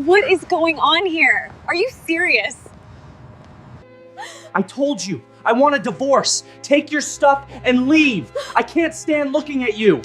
What is going on here? Are you serious? I told you, I want a divorce. Take your stuff and leave. I can't stand looking at you.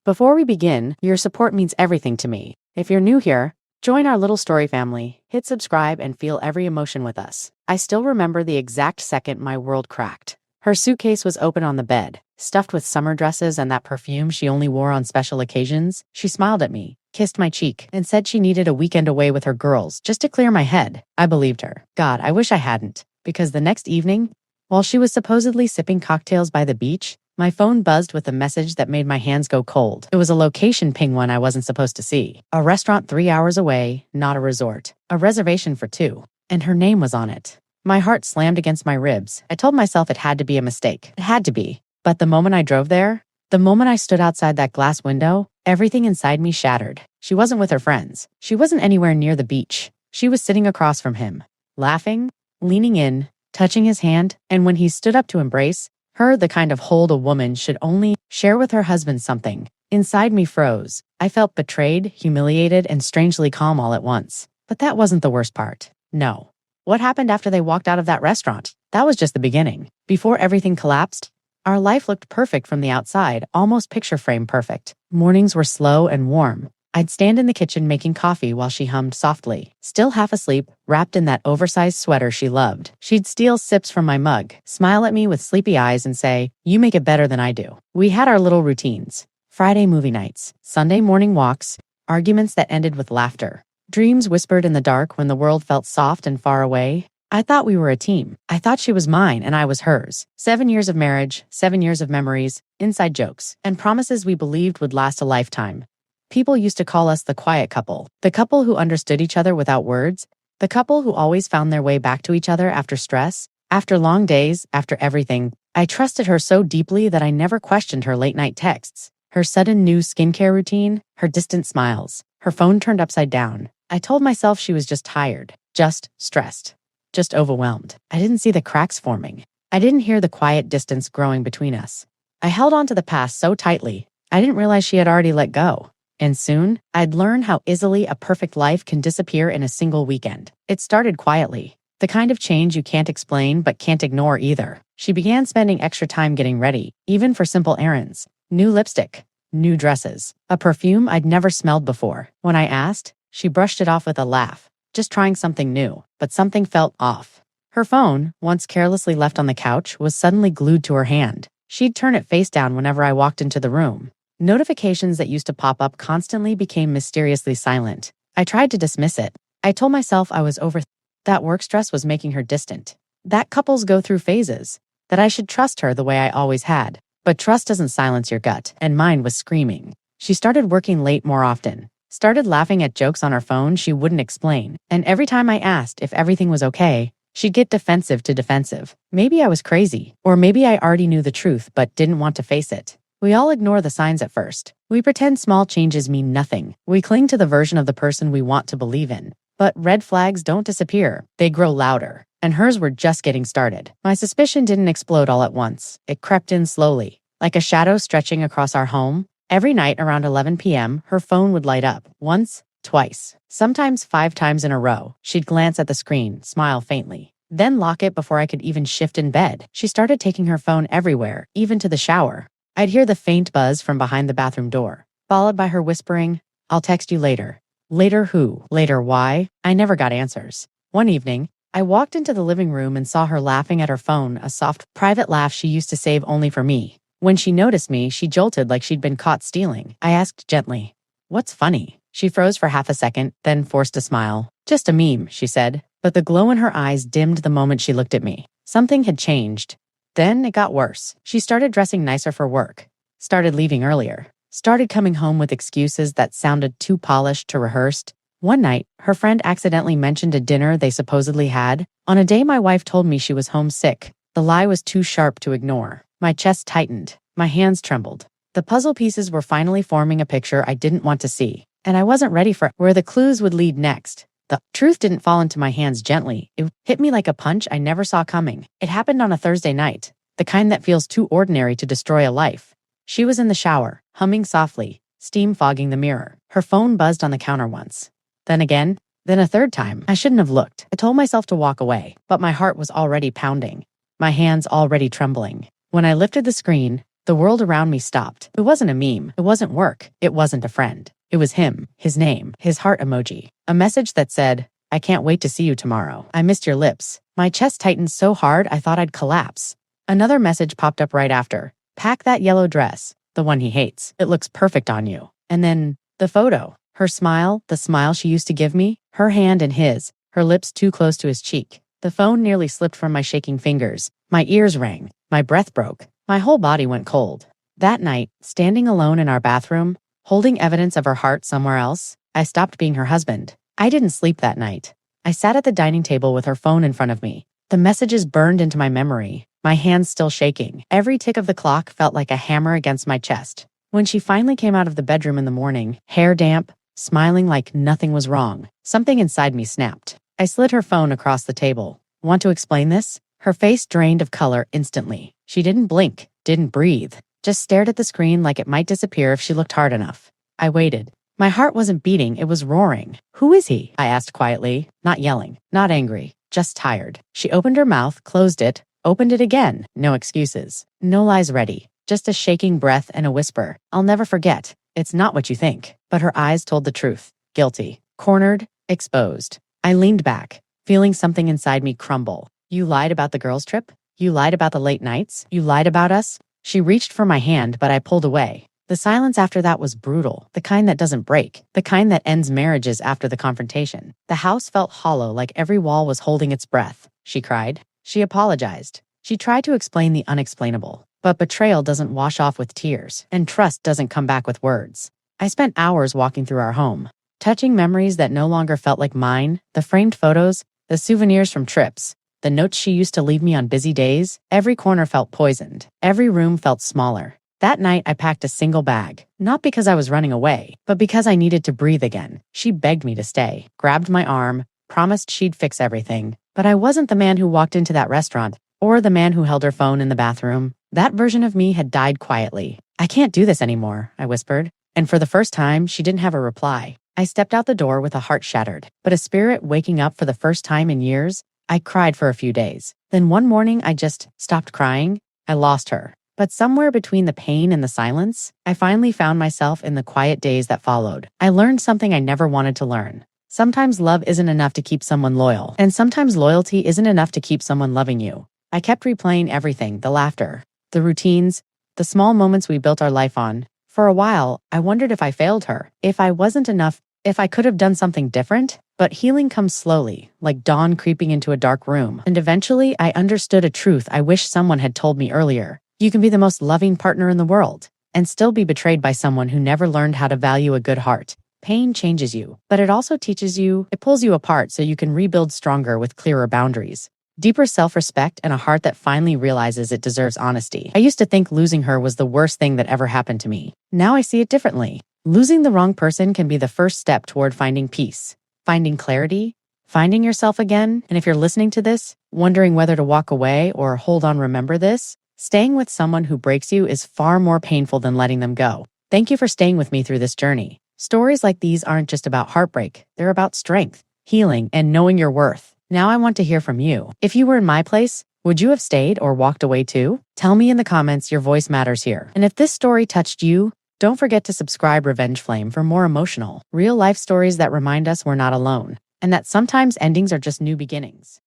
Before we begin, your support means everything to me. If you're new here, join our little story family, hit subscribe, and feel every emotion with us. I still remember the exact second my world cracked. Her suitcase was open on the bed, stuffed with summer dresses and that perfume she only wore on special occasions. She smiled at me, kissed my cheek, and said she needed a weekend away with her girls just to clear my head. I believed her. God, I wish I hadn't, because the next evening, while she was supposedly sipping cocktails by the beach, my phone buzzed with a message that made my hands go cold. It was a location ping one I wasn't supposed to see. A restaurant 3 hours away, not a resort. A reservation for 2. And her name was on it. My heart slammed against my ribs. I told myself it had to be a mistake. It had to be. But the moment I drove there, the moment I stood outside that glass window, everything inside me shattered. She wasn't with her friends. She wasn't anywhere near the beach. She was sitting across from him, laughing, leaning in, touching his hand, and when he stood up to embrace her, the kind of hold a woman should only share with her husband, something inside me froze. I felt betrayed, humiliated, and strangely calm all at once. But that wasn't the worst part. No. What happened after they walked out of that restaurant? That was just the beginning. Before everything collapsed, our life looked perfect from the outside, almost picture frame perfect. Mornings were slow and warm. I'd stand in the kitchen making coffee while she hummed softly. Still half asleep, wrapped in that oversized sweater she loved. She'd steal sips from my mug, smile at me with sleepy eyes and say, "You make it better than I do." We had our little routines. Friday movie nights, Sunday morning walks, arguments that ended with laughter. Dreams whispered in the dark when the world felt soft and far away. I thought we were a team. I thought she was mine and I was hers. 7 years of marriage, 7 years of memories, inside jokes, and promises we believed would last a lifetime. People used to call us the quiet couple, the couple who understood each other without words, the couple who always found their way back to each other after stress, after long days, after everything. I trusted her so deeply that I never questioned her late-night texts, her sudden new skincare routine, her distant smiles, her phone turned upside down. I told myself she was just tired, just stressed, just overwhelmed. I didn't see the cracks forming. I didn't hear the quiet distance growing between us. I held on to the past so tightly, I didn't realize she had already let go. And soon, I'd learn how easily a perfect life can disappear in a single weekend. It started quietly. The kind of change you can't explain but can't ignore either. She began spending extra time getting ready, even for simple errands. New lipstick, new dresses, a perfume I'd never smelled before. When I asked, she brushed it off with a laugh. Just trying something new, but something felt off. Her phone, once carelessly left on the couch, was suddenly glued to her hand. She'd turn it face down whenever I walked into the room. Notifications that used to pop up constantly became mysteriously silent. I tried to dismiss it. I told myself I was over that work stress was making her distant. That couples go through phases. That I should trust her the way I always had. But trust doesn't silence your gut, and mine was screaming. She started working late more often. Started laughing at jokes on her phone she wouldn't explain. And every time I asked if everything was okay, she'd get defensive to defensive. Maybe I was crazy. Or maybe I already knew the truth but didn't want to face it. We all ignore the signs at first. We pretend small changes mean nothing. We cling to the version of the person we want to believe in. But red flags don't disappear. They grow louder. And hers were just getting started. My suspicion didn't explode all at once. It crept in slowly, like a shadow stretching across our home. Every night around 11 p.m., her phone would light up. Once, twice, sometimes 5 times in a row. She'd glance at the screen, smile faintly, then lock it before I could even shift in bed. She started taking her phone everywhere, even to the shower. I'd hear the faint buzz from behind the bathroom door, followed by her whispering, "I'll text you later." Later who? Later why? I never got answers. One evening, I walked into the living room and saw her laughing at her phone, a soft, private laugh she used to save only for me. When she noticed me, she jolted like she'd been caught stealing. I asked gently, "What's funny?" She froze for half a second, then forced a smile. "Just a meme," she said, but the glow in her eyes dimmed the moment she looked at me. Something had changed. Then it got worse. She started dressing nicer for work, started leaving earlier, started coming home with excuses that sounded too polished to rehearsed. One night, her friend accidentally mentioned a dinner they supposedly had, on a day my wife told me she was homesick. The lie was too sharp to ignore. My chest tightened. My hands trembled. The puzzle pieces were finally forming a picture I didn't want to see, and I wasn't ready for where the clues would lead next. The truth didn't fall into my hands gently. It hit me like a punch I never saw coming. It happened on a Thursday night, the kind that feels too ordinary to destroy a life. She was in the shower, humming softly, steam fogging the mirror. Her phone buzzed on the counter once. Then again, then a third time. I shouldn't have looked. I told myself to walk away, but my heart was already pounding, my hands already trembling. When I lifted the screen, the world around me stopped. It wasn't a meme. It wasn't work. It wasn't a friend. It was him, his name, his heart emoji. A message that said, "I can't wait to see you tomorrow. I missed your lips." My chest tightened so hard I thought I'd collapse. Another message popped up right after. "Pack that yellow dress, the one he hates. It looks perfect on you." And then the photo. Her smile, the smile she used to give me, her hand in his, her lips too close to his cheek. The phone nearly slipped from my shaking fingers. My ears rang. My breath broke. My whole body went cold. That night, standing alone in our bathroom, holding evidence of her heart somewhere else, I stopped being her husband. I didn't sleep that night. I sat at the dining table with her phone in front of me. The messages burned into my memory, my hands still shaking. Every tick of the clock felt like a hammer against my chest. When she finally came out of the bedroom in the morning, hair damp, smiling like nothing was wrong, something inside me snapped. I slid her phone across the table. "Want to explain this?" Her face drained of color instantly. She didn't blink, didn't breathe, just stared at the screen like it might disappear if she looked hard enough. I waited. My heart wasn't beating, it was roaring. "Who is he?" I asked quietly, not yelling, not angry, just tired. She opened her mouth, closed it, opened it again. No excuses. No lies ready. Just a shaking breath and a whisper. "I'll never forget. It's not what you think." But her eyes told the truth. Guilty. Cornered. Exposed. I leaned back, feeling something inside me crumble. "You lied about the girls' trip? You lied about the late nights? You lied about us?" She reached for my hand, but I pulled away. The silence after that was brutal, the kind that doesn't break, the kind that ends marriages after the confrontation. The house felt hollow, like every wall was holding its breath. She cried. She apologized. She tried to explain the unexplainable. But betrayal doesn't wash off with tears, and trust doesn't come back with words. I spent hours walking through our home, touching memories that no longer felt like mine, the framed photos, the souvenirs from trips, the notes she used to leave me on busy days. Every corner felt poisoned. Every room felt smaller. That night, I packed a single bag, not because I was running away, but because I needed to breathe again. She begged me to stay, grabbed my arm, promised she'd fix everything. But I wasn't the man who walked into that restaurant, or the man who held her phone in the bathroom. That version of me had died quietly. "I can't do this anymore," I whispered. And for the first time, she didn't have a reply. I stepped out the door with a heart shattered, but a spirit waking up for the first time in years. I cried for a few days. Then one morning, I just stopped crying. I lost her. But somewhere between the pain and the silence, I finally found myself in the quiet days that followed. I learned something I never wanted to learn. Sometimes love isn't enough to keep someone loyal, and sometimes loyalty isn't enough to keep someone loving you. I kept replaying everything, the laughter, the routines, the small moments we built our life on. For a while, I wondered if I failed her, if I wasn't enough, if I could have done something different. But healing comes slowly, like dawn creeping into a dark room. And eventually, I understood a truth I wish someone had told me earlier. You can be the most loving partner in the world and still be betrayed by someone who never learned how to value a good heart. Pain changes you, but it also teaches you, it pulls you apart so you can rebuild stronger with clearer boundaries. Deeper self-respect and a heart that finally realizes it deserves honesty. I used to think losing her was the worst thing that ever happened to me. Now I see it differently. Losing the wrong person can be the first step toward finding peace, finding clarity, finding yourself again. And if you're listening to this, wondering whether to walk away or hold on, remember this. Staying with someone who breaks you is far more painful than letting them go. Thank you for staying with me through this journey. Stories like these aren't just about heartbreak. They're about strength, healing, and knowing your worth. Now I want to hear from you. If you were in my place, would you have stayed or walked away too? Tell me in the comments. Your voice matters here. And if this story touched you, don't forget to subscribe Revenge Flame for more emotional, real-life stories that remind us we're not alone, and that sometimes endings are just new beginnings.